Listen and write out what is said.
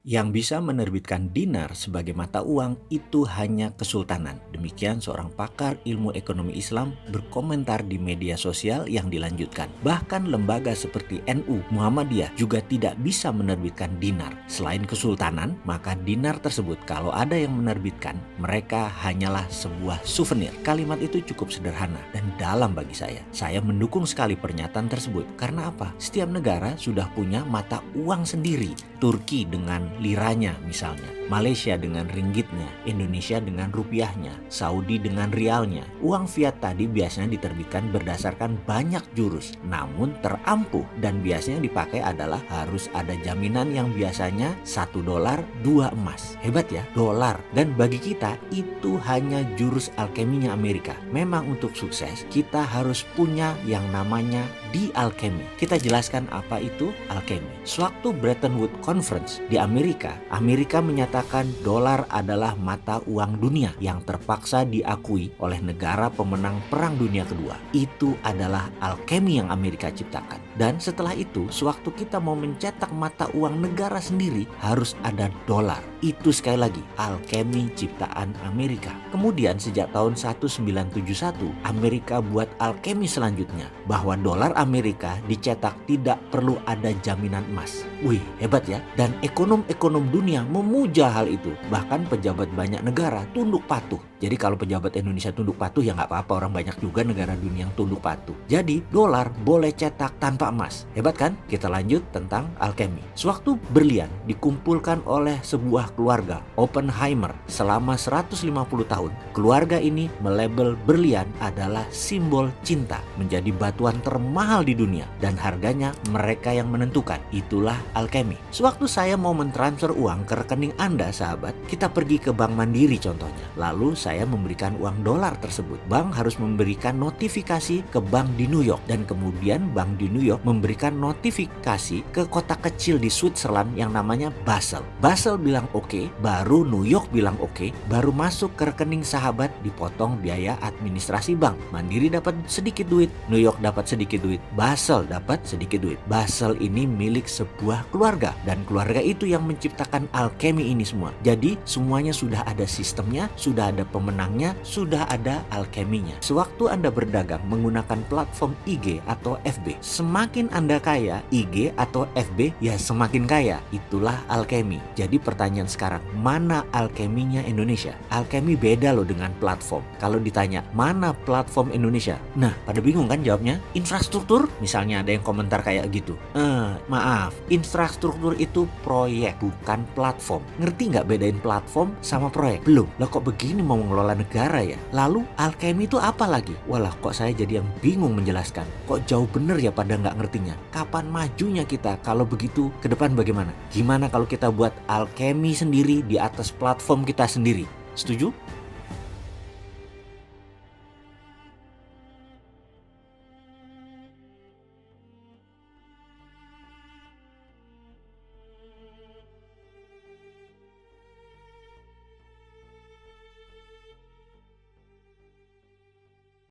Yang bisa menerbitkan dinar sebagai mata uang itu hanya kesultanan. Demikian seorang pakar ilmu ekonomi Islam berkomentar di media sosial yang dilanjutkan. Bahkan lembaga seperti NU, Muhammadiyah juga tidak bisa menerbitkan dinar. Selain kesultanan, maka dinar tersebut kalau ada yang menerbitkan, mereka hanyalah sebuah souvenir. Kalimat itu cukup sederhana dan dalam bagi saya. Saya mendukung sekali pernyataan tersebut. Karena apa? Setiap negara sudah punya mata uang sendiri. Turki dengan liranya misalnya, Malaysia dengan ringgitnya, Indonesia dengan rupiahnya, Saudi dengan rialnya. Uang fiat tadi biasanya diterbitkan berdasarkan banyak jurus, namun terampuh dan biasanya dipakai adalah harus ada jaminan yang biasanya $1, 2 emas. Hebat ya, dolar. Dan bagi kita itu hanya jurus alkeminya Amerika. Memang untuk sukses kita harus punya yang namanya dialkemi. Kita jelaskan apa itu alkemi. Sewaktu Bretton Woods Conference di Amerika menyatakan dolar adalah mata uang dunia yang terpaksa diakui oleh negara pemenang Perang Dunia Kedua. Itu adalah alkemi yang Amerika ciptakan. Dan setelah itu, sewaktu kita mau mencetak mata uang negara sendiri, harus ada dolar. Itu sekali lagi, alkemi ciptaan Amerika. Kemudian sejak tahun 1971, Amerika buat alkemi selanjutnya, bahwa dolar Amerika dicetak tidak perlu ada jaminan emas. Wih, hebat ya. Dan ekonom-ekonom dunia memuja hal itu. Bahkan pejabat banyak negara tunduk patuh. Jadi kalau pejabat Indonesia tunduk patuh ya nggak apa-apa, orang banyak juga negara dunia yang tunduk patuh. Jadi dolar boleh cetak tanpa emas. Hebat kan? Kita lanjut tentang alkemi. Sewaktu berlian dikumpulkan oleh sebuah keluarga, Oppenheimer, selama 150 tahun, keluarga ini melabel berlian adalah simbol cinta, menjadi batuan termahal di dunia dan harganya mereka yang menentukan. Itulah alkemi. Sewaktu saya mau mentransfer uang ke rekening Anda, sahabat, kita pergi ke Bank Mandiri contohnya. Lalu saya memberikan uang dolar tersebut. Bank harus memberikan notifikasi ke bank di New York dan kemudian bank di New York memberikan notifikasi ke kota kecil di Switzerland yang namanya Basel. Basel bilang oke, baru New York bilang oke, baru masuk ke rekening sahabat, dipotong biaya administrasi bank. Mandiri dapat sedikit duit, New York dapat sedikit duit, Basel dapat sedikit duit. Basel ini milik sebuah keluarga dan keluarga itu yang menciptakan alkemi ini semua. Jadi semuanya sudah ada sistemnya, sudah ada pemenangnya, sudah ada alkeminya. Sewaktu Anda berdagang menggunakan platform IG atau FB, semakin Anda kaya, IG atau FB ya semakin kaya. Itulah alkemi. Jadi pertanyaan sekarang, mana alkeminya Indonesia? Alkemi beda loh dengan platform. Kalau ditanya, mana platform Indonesia? Nah, pada bingung kan jawabnya? Infrastruktur? Misalnya ada yang komentar kayak gitu. Maaf, infrastruktur itu proyek, bukan platform. Ngerti nggak bedain platform sama proyek? Belum. Lah kok begini mau mengelola negara ya? Lalu alkemi itu apa lagi? Walah, kok saya jadi yang bingung menjelaskan. Kok jauh bener ya pada nggak ngertinya? Kapan majunya kita kalau begitu ke depan bagaimana? Gimana kalau kita buat alkemi sendiri di atas platform kita sendiri? Setuju?